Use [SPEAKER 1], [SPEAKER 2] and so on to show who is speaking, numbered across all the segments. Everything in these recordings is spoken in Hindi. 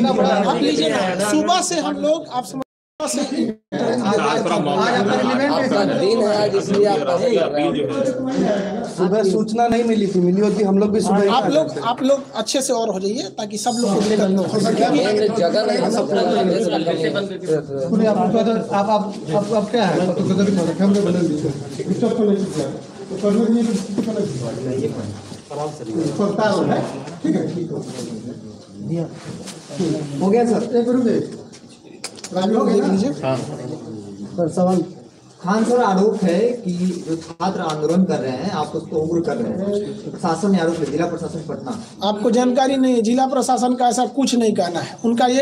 [SPEAKER 1] कितना बड़ा आप लीजिए ना, सुबह से हम लोग आप समझ
[SPEAKER 2] सुबह सूचना नहीं मिली थी, मिली होती हम लोग भी सुबह।
[SPEAKER 1] आप लोग अच्छे से और हो जाइए ताकि सब लोग को दिक्कत न हो सके।
[SPEAKER 2] आप क्या है हो गया सर,
[SPEAKER 3] सर सवाल खान सर, आरोप है कि जो छात्र आंदोलन कर रहे हैं आप उसको उग्र कर रहे हैं, प्रशासन ने आरोप है, जिला प्रशासन पटना।
[SPEAKER 1] आपको जानकारी नहीं है, जिला प्रशासन का ऐसा कुछ नहीं कहना है। उनका ये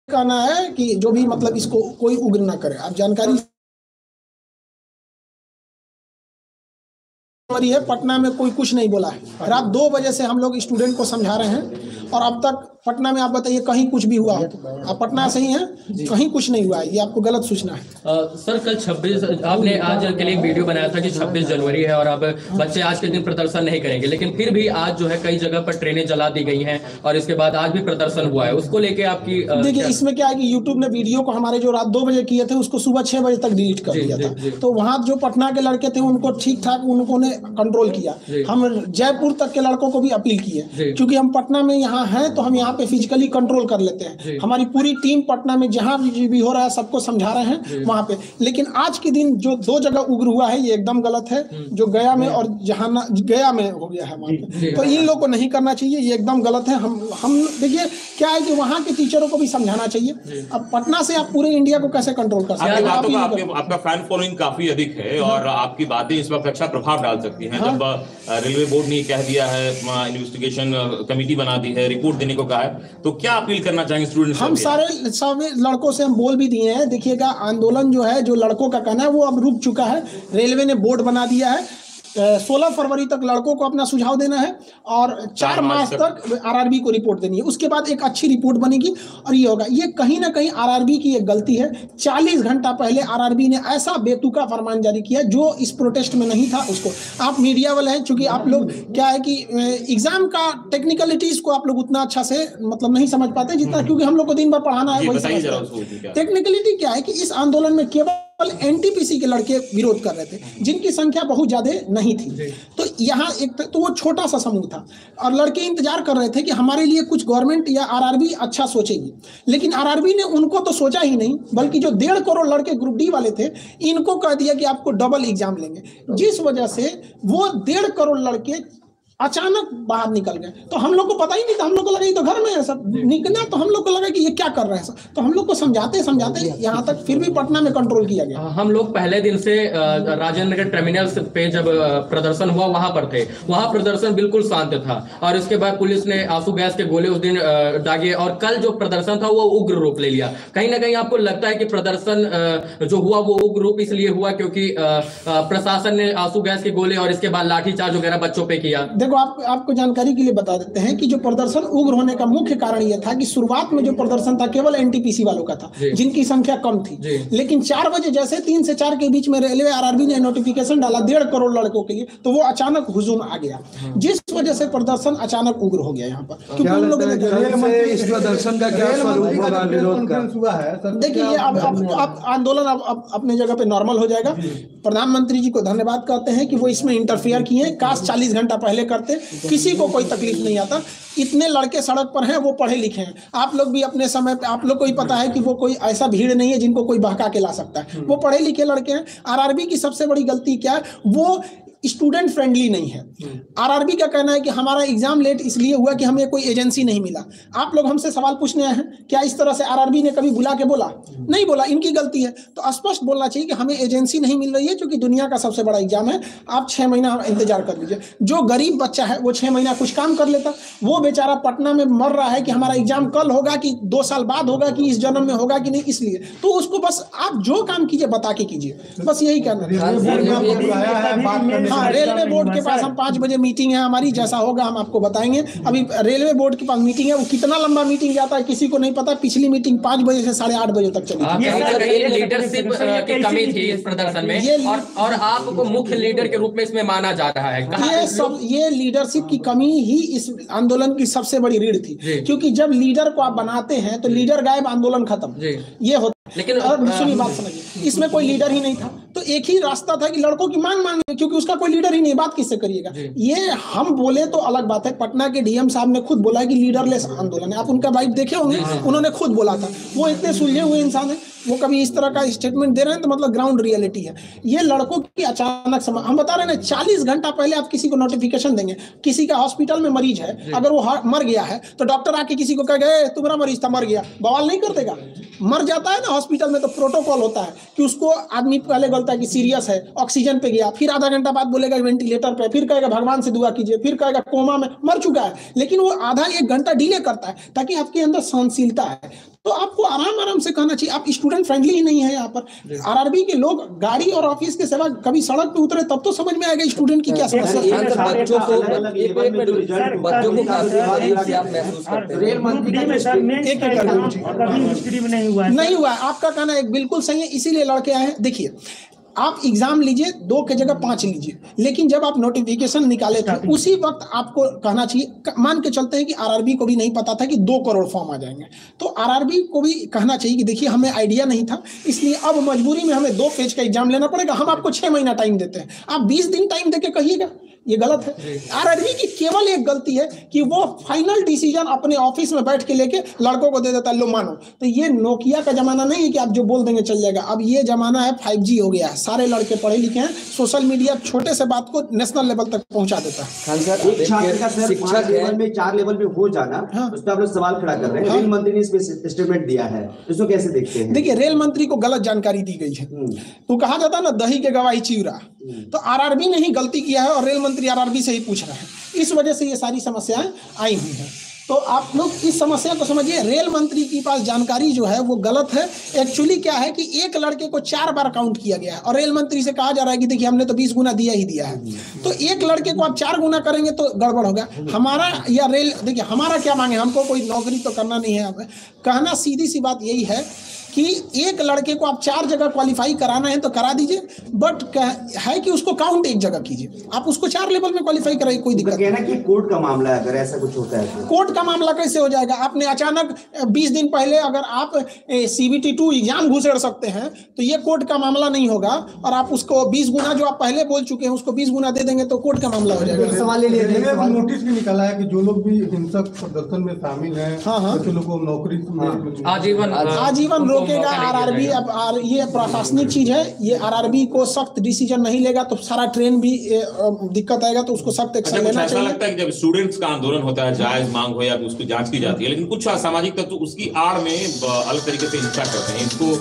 [SPEAKER 1] कहना है कि जो भी मतलब इसको कोई उग्र ना करे। आप जानकारी है, पटना में कोई कुछ नहीं बोला है। रात 2 बजे से हम लोग स्टूडेंट को समझा रहे हैं और अब तक पटना में आप बताइए कहीं कुछ भी हुआ हो? आप पटना से ही हैं, कहीं कुछ नहीं हुआ है। ये आपको गलत सूचना है।
[SPEAKER 4] सर कल 26 आपने आज के लिए एक वीडियो बनाया था कि 26 जनवरी है और अब बच्चे आज के दिन प्रदर्शन नहीं करेंगे, लेकिन फिर भी आज जो है कई जगह पर ट्रेनें जला दी गई हैं और इसके बाद आज भी प्रदर्शन हुआ है, उसको लेके आपकी
[SPEAKER 1] देखिए इसमें क्या है कि यूट्यूब ने वीडियो को हमारे जो रात 2 बजे किए थे उसको सुबह 6 बजे तक डिलीट कर दिया था। तो वहाँ जो पटना के लड़के थे उनको ठीक ठाक उन्होंने कंट्रोल किया। हम जयपुर तक के लड़कों को भी अपील किए, क्योंकि हम पटना में यहाँ हैं तो हम यहाँ पे फिजिकली कंट्रोल कर लेते हैं। हमारी पूरी टीम पटना में जहाँ भी हो रहा है सबको समझा रहे हैं वहाँ पे। लेकिन आज के दिन जो 2 जगह उग्र हुआ है ये एकदम गलत है, जो गया में और जहां गया में हो गया है वहाँ पे, तो इन लोग को नहीं करना चाहिए, ये एकदम गलत है। हम देखिए क्या है कि वहाँ के टीचरों को भी समझाना चाहिए। अब पटना से आप पूरे इंडिया को कैसे कंट्रोल कर सकते हैं?
[SPEAKER 5] आपका फैन फॉलोइंग काफी अधिक है और आपकी बातें इस वक्त अच्छा प्रभाव डाल सकती हैं। जब रेलवे बोर्ड ने कह दिया है, इन्वेस्टिगेशन कमेटी बना दी है, रिपोर्ट देने को कहा है, तो क्या अपील करना चाहेंगे स्टूडेंट्स?
[SPEAKER 1] हम सारे लड़कों से हम बोल भी दिए हैं। देखिएगा आंदोलन जो है, जो लड़कों का कहना है वो अब रुक चुका है। रेलवे ने बोर्ड बना दिया है, 16 फरवरी तक लड़कों को अपना सुझाव देना है और 4 मार्च तक आरआरबी को रिपोर्ट देनी है। उसके बाद एक अच्छी रिपोर्ट बनेगी और ये होगा। ये कहीं ना कहीं आरआरबी की एक गलती है। 40 घंटा पहले आरआरबी ने ऐसा बेतुका फरमान जारी किया जो इस प्रोटेस्ट में नहीं था। उसको आप मीडिया वाले हैं, चूंकि आप लोग क्या है कि एग्जाम का टेक्निकलिटीज को आप लोग उतना अच्छा से मतलब नहीं समझ पाते जितना, क्योंकि हम लोग को दिन भर पढ़ाना है। वही टेक्निकलिटी क्या है कि इस आंदोलन में केवल एनटीपीसी के लड़के विरोध कर रहे थे, जिनकी संख्या बहुत ज्यादा नहीं थी। तो यहाँ एक तो वो छोटा सा समूह था और लड़के इंतजार कर रहे थे कि हमारे लिए कुछ गवर्नमेंट या आरआरबी अच्छा सोचेगी, लेकिन आरआरबी ने उनको तो सोचा ही नहीं, बल्कि जो 1.5 करोड़ लड़के ग्रुप डी वाले थे इनको कह दिया कि आपको डबल एग्जाम लेंगे, जिस वजह से वो 1.5 करोड़ लड़के अचानक बाहर निकल गए। तो हम लोग को पता ही नहीं था, हम लोग को लगा ये तो घर में है सब निकला, तो हम लोग को लगा कि ये क्या कर रहे हैं सब। तो हम लोग को समझाते समझाते यहाँ तक फिर भी पटना में कंट्रोल किया गया।
[SPEAKER 4] हम लोग पहले दिन से राजेंद्र नगर टर्मिनल पे जब प्रदर्शन हुआ वहां पर थे, वहां प्रदर्शन बिल्कुल शांत था और इसके बाद पुलिस ने आंसू गैस के गोले उस दिन दागे और कल जो प्रदर्शन था वो उग्र रूप ले लिया। कहीं ना कहीं आपको लगता है कि प्रदर्शन जो हुआ वो उग्र रूप इसलिए हुआ क्योंकि प्रशासन ने आंसू गैस के गोले और इसके बाद लाठीचार्ज वगैरह बच्चों पे किया?
[SPEAKER 1] आपको जानकारी के लिए बता देते हैं कि जो प्रदर्शन उग्र होने का मुख्य कारण यह था कि शुरुआत में जो प्रदर्शन था केवल एनटीपीसी वालों का था, जिनकी संख्या कम थी। लेकिन 4 बजे जैसे 3 से 4 के बीच में रेलवे आरआरबी ने नोटिफिकेशन डाला 1.5 करोड़ लड़कों के लिए, तो वो अचानक हुजूम आ गया, जिस वजह से प्रदर्शन अचानक उग्र हो गया यहाँ पर।
[SPEAKER 2] इस प्रदर्शन का क्या स्वरूप होगा, विरोध हुआ है?
[SPEAKER 1] देखिए अब आंदोलन अब अपने जगह पे नॉर्मल हो जाएगा। प्रधानमंत्री जी को धन्यवाद करते हैं कि वो इसमें इंटरफेयर किए। काश 40 घंटा पहले करते, किसी को कोई तकलीफ नहीं आता। इतने लड़के सड़क पर हैं, वो पढ़े लिखे हैं। आप लोग भी अपने समय पे, आप लोग को ही पता है कि वो कोई ऐसा भीड़ नहीं है जिनको कोई बहका के ला सकता है। वो पढ़े लिखे लड़के हैं। आरआरबी की सबसे बड़ी गलती क्या है, वो स्टूडेंट फ्रेंडली नहीं है। आरआरबी का कहना है कि हमारा एग्जाम लेट इसलिए हुआ कि हमें कोई एजेंसी नहीं मिला। आप लोग हमसे सवाल पूछने आए हैं, क्या इस तरह से आरआरबी ने कभी बुला के बोला? नहीं बोला, इनकी गलती है। तो स्पष्ट बोलना चाहिए कि हमें एजेंसी नहीं मिल रही है, क्योंकि दुनिया का सबसे बड़ा एग्जाम है, आप 6 महीना इंतजार कर लीजिए। जो गरीब बच्चा है वो 6 महीना कुछ काम कर लेता, वो बेचारा पटना में मर रहा है कि हमारा एग्जाम कल होगा कि 2 साल बाद होगा कि इस जन्म में होगा कि नहीं, इसलिए तो उसको बस आप जो काम कीजिए बता के कीजिए, बस यही कहना है। हाँ, रेलवे बोर्ड के पास हम 5 बजे मीटिंग है हमारी, जैसा होगा हम आपको बताएंगे। अभी रेलवे बोर्ड के पास मीटिंग है, वो कितना लंबा मीटिंग जाता है किसी को नहीं पता। पिछली मीटिंग 5 बजे से 8:30 बजे तक चली।
[SPEAKER 4] लीडरशिप की कमी थी इस प्रदर्शन में, और आपको मुख्य लीडर के रूप में इसमें माना जा रहा है।
[SPEAKER 1] ये लीडरशिप की कमी ही इस आंदोलन की सबसे बड़ी रीढ़ थी, क्योंकि जब लीडर को आप बनाते हैं तो लीडर गायब, आंदोलन खत्म, ये होता।
[SPEAKER 4] लेकिन
[SPEAKER 1] सुनिए बात समझिए, इसमें कोई लीडर ही नहीं था, तो एक ही रास्ता था कि लड़कों की मांग मांगे, क्योंकि उसका कोई लीडर ही नहीं, बात किससे करिएगा। ये हम बोले तो अलग बात है, पटना के डीएम साहब ने खुद बोला कि लीडरलेस आंदोलन है। आप उनका बाइट देखे होंगे, उन्होंने खुद बोला था। वो इतने सुलझे हुए इंसान है, वो कभी इस तरह का स्टेटमेंट दे रहे हैं तो मतलब ग्राउंड रियलिटी है। ये लड़कों की अचानक हम बता रहे हैं 40 घंटा पहले आप किसी को नोटिफिकेशन देंगे, किसी का हॉस्पिटल में मरीज है, अगर वो मर गया है तो डॉक्टर आके किसी को कह गए तुम्हारा मरीज था मर गया, बवाल नहीं कर देगा। मर जाता है ना हॉस्पिटल में तो प्रोटोकॉल होता है कि उसको आदमी पहले बोलता है कि सीरियस है, ऑक्सीजन पे गया, फिर आधा घंटा बाद बोलेगा वेंटिलेटर पे, फिर कहेगा भगवान से दुआ कीजिए, फिर कहेगा कोमा में मर चुका है, लेकिन वो आधा 1 घंटा डिले करता है ताकि आपके अंदर सहनशीलता है। तो आपको आराम आराम से कहना चाहिए। आप स्टूडेंट फ्रेंडली ही नहीं है यहाँ पर। आरआरबी के लोग गाड़ी और ऑफिस के सेवा कभी सड़क पे उतरे तब तो समझ में आएगा स्टूडेंट की क्या समस्या है। नहीं हुआ, आपका कहना एक बिल्कुल सही है, इसीलिए लड़के आए हैं। देखिए, आप एग्जाम लीजिए 2 की जगह 5 लीजिए, लेकिन जब आप नोटिफिकेशन निकाले थे उसी वक्त आपको कहना चाहिए। मान के चलते हैं कि आरआरबी को भी नहीं पता था कि 2 करोड़ फॉर्म आ जाएंगे, तो आरआरबी को भी कहना चाहिए कि देखिए हमें आइडिया नहीं था, इसलिए अब मजबूरी में हमें 2 पेज का एग्जाम लेना पड़ेगा। हम आपको 6 महीना टाइम देते हैं, आप 20 दिन टाइम देके कहिएगा, ये गलत है। आरआरबी की केवल एक गलती है कि वो फाइनल डिसीजन अपने ऑफिस में बैठ के लेके लड़कों को दे देता है, लो मानो। तो ये नोकिया का जमाना नहीं है कि आप जो बोल देंगे चल जाएगा। अब ये जमाना है 5G हो गया है, सारे लड़के पढ़े लिखे हैं, सोशल मीडिया छोटे से बात को नेशनल लेवल तक पहुंचा देता है।
[SPEAKER 6] एक छात्र का सर 5 लेवल में 4 लेवल पे हो जाना, उस पर आप लोग सवाल खड़ा कर रहे हैं। रेल मंत्री ने इस पे स्टेटमेंट दिया है, इसको कैसे देखते हैं?
[SPEAKER 1] देखिए, रेल मंत्री को गलत जानकारी दी गई है। तो कहा जाता है ना दही के गवाही चिवरा, तो आरआरबी ने ही गलती किया है और रेल मंत्री आरआरबी से ही पूछ रहे हैं। इस वजह से ये सारी समस्याएं आई हुई हैं। तो आप लोग इस समस्या को समझिए, रेल मंत्री के पास जानकारी जो है वो गलत है। एक्चुअली क्या है कि एक लड़के को 4 बार काउंट किया गया है और रेल मंत्री से कहा जा रहा है कि देखिए हमने तो 20 गुना दिया ही दिया है। तो एक लड़के को आप 4 गुना करेंगे तो गड़बड़ होगा। हमारा या रेल, देखिए हमारा क्या मांगे, हमको कोई नौकरी तो करना नहीं है। अब कहना सीधी सी बात यही है कि एक लड़के को आप 4 जगह क्वालिफाई कराना है तो करा दीजिए, बट है कि उसको काउंट 1 जगह कीजिए। आप उसको 4 लेवल में क्वालिफाई कराइए, कोई दिक्कत नहीं।
[SPEAKER 6] कहना कि कोर्ट का मामला है, अगर ऐसा कुछ होता है तो
[SPEAKER 1] कोर्ट का मामला कैसे हो जाएगा? आपने अचानक 20 दिन पहले अगर आप CBT2 एग्जाम घुसेड़ सकते हैं तो ये कोर्ट का मामला नहीं होगा, और आप उसको 20 गुना जो आप पहले बोल चुके हैं उसको 20 गुना दे देंगे तो कोर्ट का मामला हो जाएगा।
[SPEAKER 3] सवाल ले लिए,
[SPEAKER 2] नोटिस भी निकाला है कि जो लोग भी हिंसक प्रदर्शन में शामिल हैं, तो लोगों को नौकरी
[SPEAKER 1] आजीवन रोकेगा आरआरबी। अब ये प्रशासनिक चीज है, ये आरआरबी को सख्त डिसीजन नहीं लेगा तो सारा ट्रेन भी दिक्कत आएगा, तो उसको सख्त एक्शन लेना चाहिए।
[SPEAKER 5] लगता है कि जब स्टूडेंट्स का आंदोलन होता है, जायज मांग हो या उसकी जांच की जाती है, लेकिन कुछ असामाजिक तत्व उसकी आड़ में अलग तरीके से हिंसा करते हैं, इसको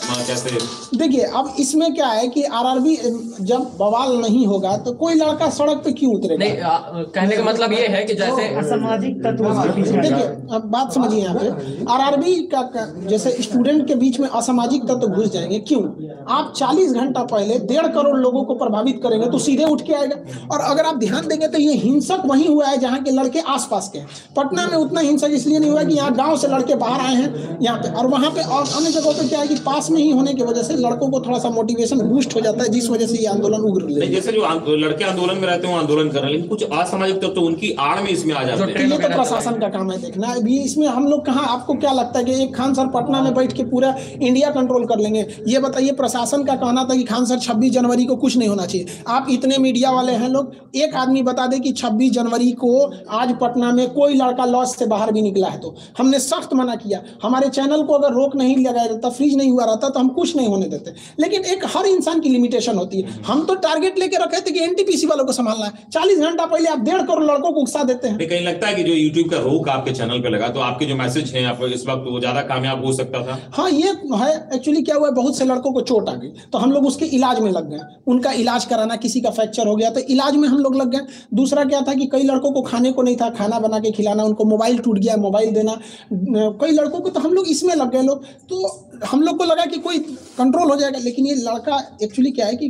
[SPEAKER 5] कैसे? देखिए, अब इसमें क्या है कि आरआरबी जब बवाल नहीं होगा तो कोई लड़का सड़क पे क्यों उतरेगा?
[SPEAKER 4] नहीं, कहने का मतलब ये है कि जैसे
[SPEAKER 7] असामाजिक तत्व,
[SPEAKER 1] देखिए अब बात समझिए, यहाँ पे आरआरबी का जैसे स्टूडेंट के बीच में असामाजिक तत्व घुस जाएंगे। क्यों? आप 40 घंटा पहले 1.5 करोड़ लोगों को प्रभावित करेंगे तो सीधे उठ के आएगा। और अगर आप ध्यान देंगे तो ये हिंसक वहीं हुआ है जहाँ के लड़के आसपास के हैं। पटना में उतना हिंसक इसलिए नहीं हुआ कि यहाँ गाँव से लड़के बाहर आए हैं यहाँ पे, और वहाँ पे और अन्य जगहों पे क्या है कि पास में ही होने की वजह से लड़कों को थोड़ा सा मोटिवेशन बूस्ट हो जाता है, जिस वजह से ये आंदोलन उग्र ले।
[SPEAKER 5] जैसे जो लड़के आंदोलन में रहते हैं आंदोलन कर रहे हैं, लेकिन कुछ असामाजिक तत्व तो उनकी आड़ में इसमें आ जाते हैं।
[SPEAKER 1] ये तो प्रशासन का काम है देखना। अभी इसमें हम लोग कहाँ, आपको क्या लगता है कि एक खान सर पटना में बैठ के पूरा इंडिया कंट्रोल कर लेंगे? ये बताइए, प्रशासन का कहना था कि खान सर 26 जनवरी को कुछ नहीं होना चाहिए। आप इतने मीडिया वाले हैं लोग, एक आदमी बता दे कि 26 जनवरी को आज पटना में कोई लड़का लॉज से बाहर भी निकला है तो हमने सख्त मना किया। हमारे चैनल को अगर रोक नहीं लगाया रहता, फ्रीज नहीं हुआ रहता तो हम कुछ नहीं होने देते। लेकिन एक हर इंसान की लिमिटेशन होती है। हम तो टारगेट लेके रखे थे कि एनटीपीसी वालों को संभालना है। 40 घंटा पहले आप 1.5 करोड़ लड़कों को उकसा देते हैं।
[SPEAKER 5] कहीं लगता है कि जो यूट्यूब का रोक आपके चैनल पे लगा तो आपके जो मैसेज हैं आपको इस वक्त वो ज्यादा कामयाब हो सकता था?
[SPEAKER 1] हाँ, ये है। एक्चुअली क्या हुआ है, बहुत से लड़कों को चोट आ गई तो हम लोग उसके इलाज में लग गए। उनका इलाज कराना, किसी का फ्रैक्चर हो गया तो इलाज में हम लोग लग गए। दूसरा क्या था कि कई लड़कों को खाने को नहीं था, खाना बना के खिलाना, उनको मोबाइल टूट गया, मोबाइल देना, कई लड़कों को, तो हम लोग इसमें लग गए लोग। तो हम लोग को लगा कि कोई कंट्रोल हो जाएगा, लेकिन ये लड़का एक्चुअली क्या है कि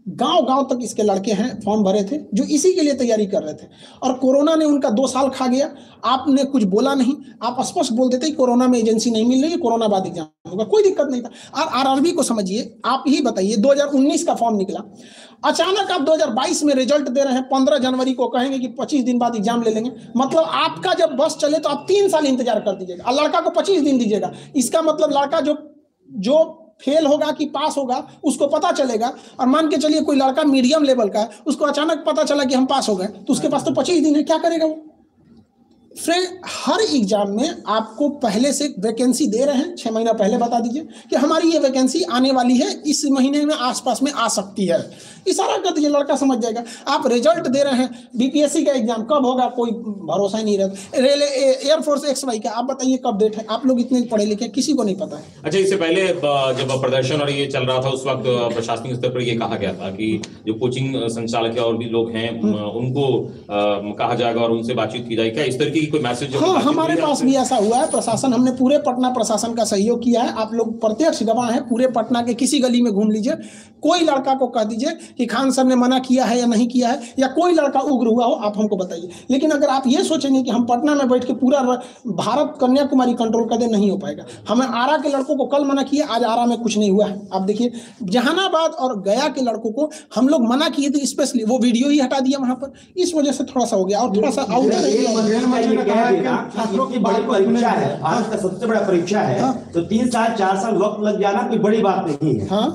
[SPEAKER 1] गांव तक इसके लड़के हैं फॉर्म भरे थे जो इसी के लिए तैयारी कर रहे थे, और कोरोना ने उनका 2 साल खा गया। आपने कुछ बोला नहीं, आप स्पष्ट बोल देते कोरोना में एजेंसी नहीं मिल रही है, कोरोना बाद एग्जाम होगा, कोई दिक्कत नहीं था। और आरआरबी को समझिए, आप ही बताइए 2019 का फॉर्म निकला, अचानक आप 2022 में रिजल्ट दे रहे हैं, 15 जनवरी को कहेंगे कि 25 दिन बाद एग्जाम ले लेंगे। मतलब आपका जब बस चले तो आप 3 साल इंतजार कर दीजिएगा, और लड़का को 25 दिन दीजिएगा। इसका मतलब लड़का जो फेल होगा कि पास होगा उसको पता चलेगा। और मान के चलिए कोई लड़का मीडियम लेवल का है, उसको अचानक पता चला कि हम पास हो गए, तो उसके पास तो 25 दिन है, क्या करेगा वो? फ्रेंड, हर एग्जाम में आपको पहले से वैकेंसी दे रहे हैं, 6 महीना पहले बता दीजिए कि हमारी ये वैकेंसी आने वाली है, इस महीने में आसपास में आ सकती है, इशारा कर दीजिए, लड़का समझ जाएगा। आप रिजल्ट दे रहे हैं, बीपीएससी का एग्जाम कब होगा कोई भरोसा ही नहीं रहता, रेलवे एयरफोर्स XY का आप बताइए कब डेट है? आप लोग इतने पढ़े लिखे, किसी को नहीं पता है।
[SPEAKER 5] अच्छा, इससे पहले जब प्रदर्शन और ये चल रहा था उस वक्त प्रशासनिक स्तर पर ये कहा गया था कि जो कोचिंग संचालक और भी लोग हैं उनको कहा जाएगा और उनसे बातचीत की जाएगी, क्या इस तरीके की कोई मैसेज?
[SPEAKER 1] हाँ, हमारे पास भी ऐसा हुआ है। प्रशासन, हमने पूरे पटना प्रशासन का सहयोग किया है, आप लोग प्रत्यक्ष गवाह हैं। पूरे पटना के किसी गली में घूम लीजिए, कोई लड़का को कह दीजिए कि खान सर ने मना किया है या नहीं किया है, या कोई लड़का उग्र हुआ हो, आप हमको बताइए। लेकिन अगर आप ये सोचेंगे कि हम पटना में बैठ के पूरा भारत कन्याकुमारी कंट्रोल कर दे, नहीं हो पाएगा। हमें आरा के लड़कों को कल मना किया, आज आरा में कुछ नहीं हुआ है। आप देखिए, जहानाबाद और गया के लड़कों को हम लोग मना किए थे, स्पेशली वो वीडियो ही हटा दिया वहां पर, इस वजह से थोड़ा सा हो गया। और थोड़ा सा
[SPEAKER 6] छात्रों की बड़ी परीक्षा है, भारत का सबसे बड़ा परीक्षा है, तो 3 साल 4 साल वक्त लग जाना कोई बड़ी बात नहीं है।
[SPEAKER 1] हाँ,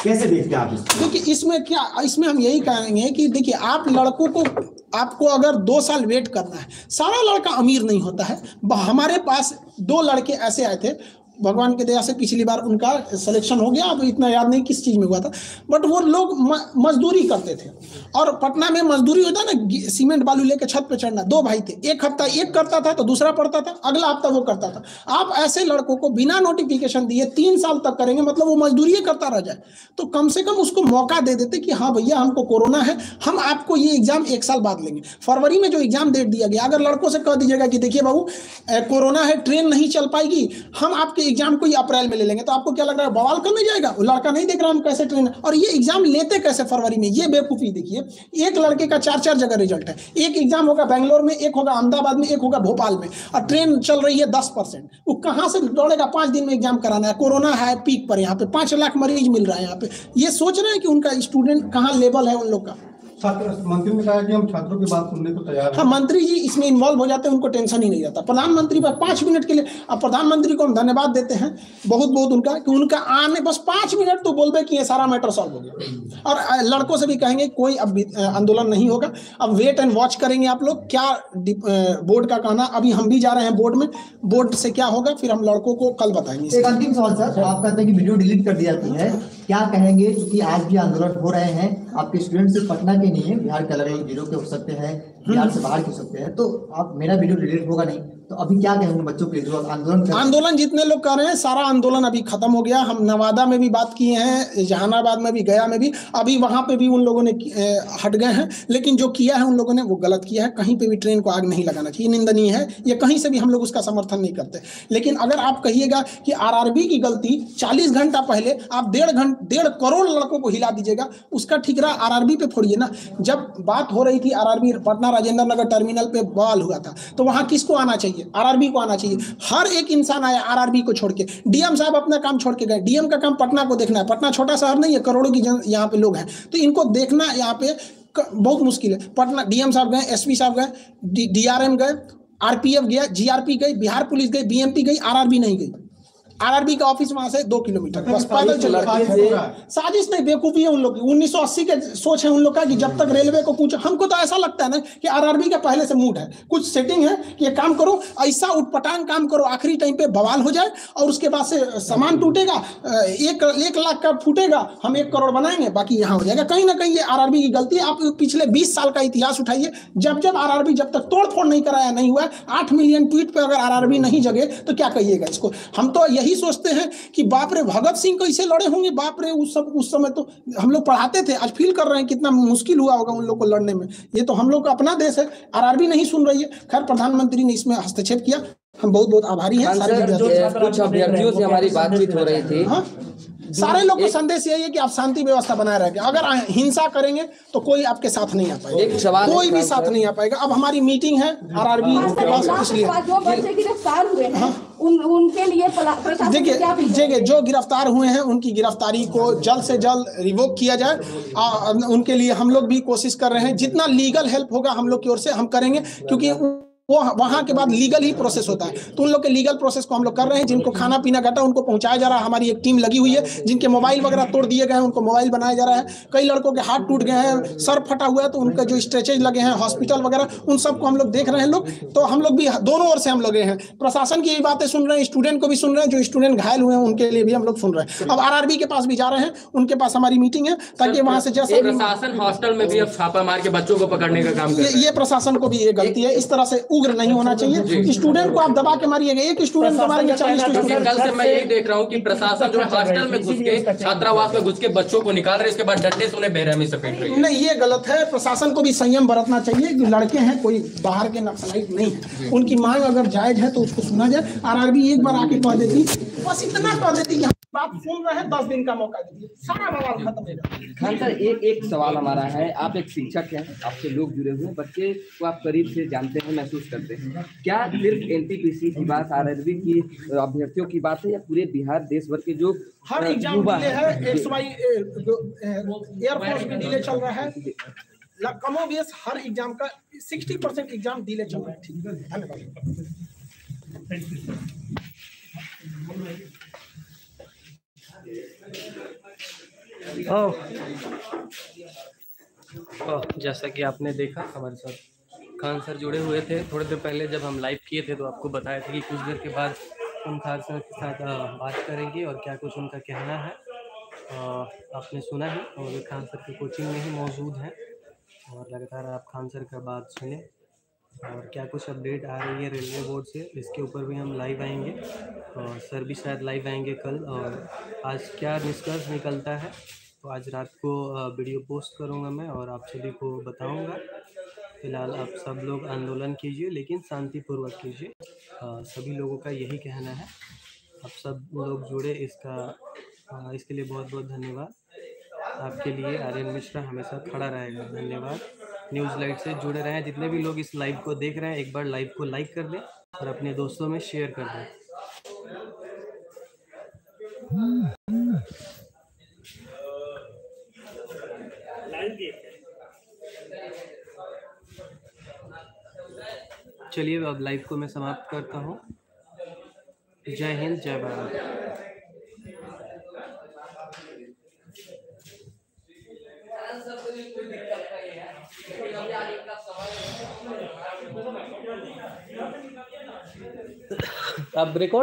[SPEAKER 6] कैसे देखते हैं आप इसको?
[SPEAKER 1] देखिए, इसमें क्या, इसमें हम यही कहेंगे कि देखिए, आप लड़कों को, आपको अगर 2 साल वेट करना है, सारा लड़का अमीर नहीं होता है। हमारे पास 2 लड़के ऐसे आए थे, भगवान की दया से पिछली बार उनका सिलेक्शन हो गया, अब इतना याद नहीं किस चीज़ में हुआ था, बट वो लोग मजदूरी करते थे। और पटना में मजदूरी होता है ना, सीमेंट बालू लेके छत पे चढ़ना। 2 भाई थे, एक हफ्ता एक करता था तो दूसरा पढ़ता था, अगला हफ्ता वो करता था। आप ऐसे लड़कों को बिना नोटिफिकेशन दिए 3 साल तक करेंगे, मतलब वो मजदूरी करता रह जाए, तो कम से कम उसको मौका दे देते कि हाँ भैया, हमको कोरोना है, हम आपको ये एग्जाम 1 साल बाद लेंगे। फरवरी में जो एग्जाम डेट दिया गया, अगर लड़कों से कह दीजिएगा कि देखिए बाबू, कोरोना है, ट्रेन नहीं चल पाएगी, हम आपके एग्जाम को अप्रैल में ले लेंगे, तो आपको क्या लग रहा है, बवाल करने जाएगा? वो लड़का नहीं देख रहा हम कैसे ट्रेन, और ये एग्जाम लेते कैसे फरवरी में, ये बेवकूफी। देखिए, एक लड़के का 4 जगह रिजल्ट है, एक एग्जाम होगा बेंगलोर में, एक होगा अहमदाबाद में, एक होगा भोपाल में, और ट्रेन चल रही है 10%। वो कहां से दौड़ेगा? 5 दिन में एग्जाम कराना है, कोरोना है पीक पर, यहाँ पे 5 लाख मरीज मिल रहा है। यहाँ पे ये सोच रहे हैं कि उनका स्टूडेंट कहाँ लेवल है उन लोग का।
[SPEAKER 2] मंत्री ने कहा कि हम छात्रों की बात सुनने को तैयार हैं।
[SPEAKER 1] हाँ, मंत्री जी इसमें इन्वॉल्व हो जाते हैं, उनको टेंशन ही नहीं रहता। प्रधानमंत्री बस 5 मिनट के लिए, अब प्रधानमंत्री को हम धन्यवाद देते हैं बहुत बहुत उनका, कि उनका आने बस 5 मिनट तो बोल दे कि ये सारा मैटर सॉल्व हो गया। और लड़कों से भी कहेंगे कोई अब आंदोलन नहीं होगा, अब वेट एंड वॉच करेंगे आप लोग, क्या बोर्ड का कहना। अभी हम भी जा रहे हैं बोर्ड में, बोर्ड से क्या होगा फिर हम लड़कों को कल बताएंगे।
[SPEAKER 3] एक अंतिम सवाल सर, आप कहते हैं कि वीडियो डिलीट कर दी जाती है, क्या कहेंगे? क्योंकि आज भी आंदोलन हो रहे हैं, आपके स्टूडेंट सिर्फ पटना के नहीं है, बिहार के अलग अलग जिलों के हो सकते हैं, बिहार से बाहर के हो सकते हैं, तो आप, मेरा वीडियो डिलीट होगा नहीं, तो अभी क्या कहेंगे बच्चों के लिए
[SPEAKER 1] आंदोलन जितने लोग कर रहे हैं, सारा आंदोलन अभी खत्म हो गया। हम नवादा में भी बात किए हैं, जहानाबाद में भी, गया में भी, अभी वहां पे भी उन लोगों ने हट गए हैं। लेकिन जो किया है उन लोगों ने वो गलत किया है, कहीं पे भी ट्रेन को आग नहीं लगाना चाहिए, निंदनीय है ये, कहीं से भी हम लोग उसका समर्थन नहीं करते। लेकिन अगर आप कहिएगा कि आरआरबी की गलती 40 घंटा पहले आप 1.5 करोड़ लड़कों को हिला दीजिएगा, उसका ठिकरा आरआरबी पे फोड़िए ना। जब बात हो रही थी आरआरबी पटना राजेंद्र नगर टर्मिनल पे बवाल हुआ था, तो वहां किसको आना चाहिए? आरआरबी को आना चाहिए। हर एक इंसान आया आरआरबी को छोड़ के, डीएम साहब अपना काम छोड़ के गए। डीएम का काम पटना को देखना है, पटना छोटा शहर नहीं है, करोड़ों की यहाँ पे लोग हैं, तो इनको देखना यहाँ पे बहुत मुश्किल है। पटना डीएम साहब गए, एसपी साहब गए, डीआरएम गए, आरपीएफ गया, जीआरपी गई, बिहार पुलिस गई, बीएमपी गई, आरआरबी नहीं गई। आरआरबी का ऑफिस वहां से 2 किलोमीटर, बस पैदल चल रहा है। साजिश नहीं, बेवकूफी है उन लोग की। 1980 के सोच है उन लोग का कि जब तक रेलवे को पूछो, हमको तो ऐसा लगता है ना कि आरआरबी का पहले से मूड है, कुछ सेटिंग है कि ये काम करो, ऐसा उटपटांग काम करो, आखिरी टाइम पे बवाल हो जाए और उसके बाद से सामान टूटेगा, 1 लाख का फूटेगा, हम 1 करोड़ बनाएंगे, बाकी यहाँ हो जाएगा। कहीं ना कहीं ये आरआरबी की गलती है। आप पिछले 20 साल का इतिहास उठाइए, जब आरआरबी जब तक तोड़फोड़ नहीं कराया नहीं हुआ, 8 मिलियन ट्वीट पे अगर आरआरबी नहीं जगे तो क्या कहिएगा इसको। हम तो यही सोचते हैं कि बाप रे भगत सिंह कैसे लड़े होंगे, बाप रे उस समय तो हम लोग पढ़ाते थे, आज फील कर रहे हैं कितना मुश्किल हुआ होगा उन लोग को लड़ने में। ये तो हम लोग का अपना देश है, आरआरबी नहीं सुन रही है। खैर, प्रधानमंत्री ने इसमें हस्तक्षेप किया, हम बहुत बहुत आभारी हैं।
[SPEAKER 7] कुछ अभ्यर्थियों से हमारी बातचीत हो रही थी।
[SPEAKER 1] सारे लोग को संदेश यही है कि आप शांति व्यवस्था बनाए रखें। अगर हिंसा करेंगे तो कोई आपके साथ नहीं आ पाएगा, कोई भी साथ नहीं आ पाएगा। अब हमारी मीटिंग है RRB के पास, इसलिए
[SPEAKER 7] जो बच्चे गिरफ्तार हुए हैं उनके लिए
[SPEAKER 1] देखिए जो गिरफ्तार हुए हैं उनकी गिरफ्तारी को जल्द से जल्द रिवोक किया जाए। उनके लिए हम लोग भी कोशिश कर रहे हैं, जितना लीगल हेल्प होगा हम लोग की ओर से हम करेंगे, क्योंकि वो वहां के बाद लीगल ही प्रोसेस होता है। तो उन लोग के लीगल प्रोसेस को हम लोग कर रहे हैं। जिनको खाना पीना घटा उनको पहुंचाया जा रहा है, हमारी एक टीम लगी हुई है। जिनके मोबाइल वगैरह तोड़ दिए गए हैं उनको मोबाइल बनाया जा रहा है। कई लड़कों के हाथ टूट गए हैं, सर फटा हुआ है, तो उनका जो स्ट्रेचेज लगे हैं हॉस्पिटल वगैरह, उन सबको हम लोग देख रहे हैं लोग। तो हम लोग भी दोनों ओर से हम लगे हैं, प्रशासन की भी बातें सुन रहे हैं, स्टूडेंट को भी सुन रहे हैं, जो स्टूडेंट घायल हुए हैं उनके लिए भी हम लोग सुन रहे हैं। अब RRB के पास भी जा रहे हैं, उनके पास हमारी मीटिंग है, ताकि वहां से जैसे
[SPEAKER 4] प्रशासन हॉस्टल में भी अब छापा मार के बच्चों को पकड़ने का काम कर रहा है।
[SPEAKER 1] ये प्रशासन को भी ये गलती है, इस तरह से उग्र नहीं होना चाहिए। स्टूडेंट को आप दबा के मारिएगा, एक स्टूडेंट को मारेंगे 40 स्टूडेंट।
[SPEAKER 4] कल से मैं यही देख रहा हूँ कि प्रशासन जो है हॉस्टल में घुस के, छात्रावास में घुस के बच्चों को निकाल रहे, इसके बाद डंडे से उन्हें बेरहमी से पीट रही है।
[SPEAKER 1] नहीं, ये गलत है। प्रशासन को भी संयम बरतना चाहिए। जो लड़के हैं कोई बाहर के नक्सलाइट नहीं है, उनकी मांग अगर जायज है तो उसको सुना जाए। RRB एक बार आके कह देती, बस इतना कह देती कि बात सुन रहे हैं, 10 दिन का मौका दीजिए, सारा बवाल खत्म हो जाए।
[SPEAKER 8] खान सर, एक सवाल हमारा है। आप एक शिक्षक हैं, आपसे लोग जुड़े हुए हैं, बच्चे को आप करीब से जानते हैं, महसूस करते हैं। क्या सिर्फ NTPC की बात, RRB की अभ्यर्थियों की बात है, या पूरे बिहार देश भर के जो
[SPEAKER 1] हर एग्जाम डिले है? एयरफोर्स में डिले चल रहा है, कमोबेश हर एग्जाम का 60% एग्जाम डिले चल रहा है। ठीक है, धन्यवाद।
[SPEAKER 9] जैसा कि आपने देखा, हमारे साथ खान सर जुड़े हुए थे। थोड़ी देर पहले जब हम लाइव किए थे तो आपको बताया था कि कुछ देर के बाद हम खान सर के साथ बात करेंगे और क्या कुछ उनका कहना है। आपने सुना ही, और खान सर की कोचिंग में ही मौजूद हैं और लगातार आप खान सर का बात सुने। और क्या कुछ अपडेट आ रही है रेलवे बोर्ड से, इसके ऊपर भी हम लाइव आएंगे, और सर भी शायद लाइव आएंगे कल। और आज क्या निष्कर्ष निकलता है तो आज रात को वीडियो पोस्ट करूंगा मैं और आप सभी को बताऊंगा। फिलहाल आप सब लोग आंदोलन कीजिए, लेकिन शांतिपूर्वक कीजिए। सभी लोगों का यही कहना है। आप सब लोग जुड़े, इसके लिए बहुत बहुत धन्यवाद। आपके लिए आर्यन मिश्रा हमेशा खड़ा रहेगा। धन्यवाद। न्यूज़ लाइट से जुड़े रहें। जितने भी लोग इस लाइव को देख रहे हैं, एक बार लाइव को लाइक कर दें और अपने दोस्तों में शेयर कर दें। चलिए अब लाइव को मैं समाप्त करता हूँ। जय हिंद, जय भारत। अब रिकॉर्ड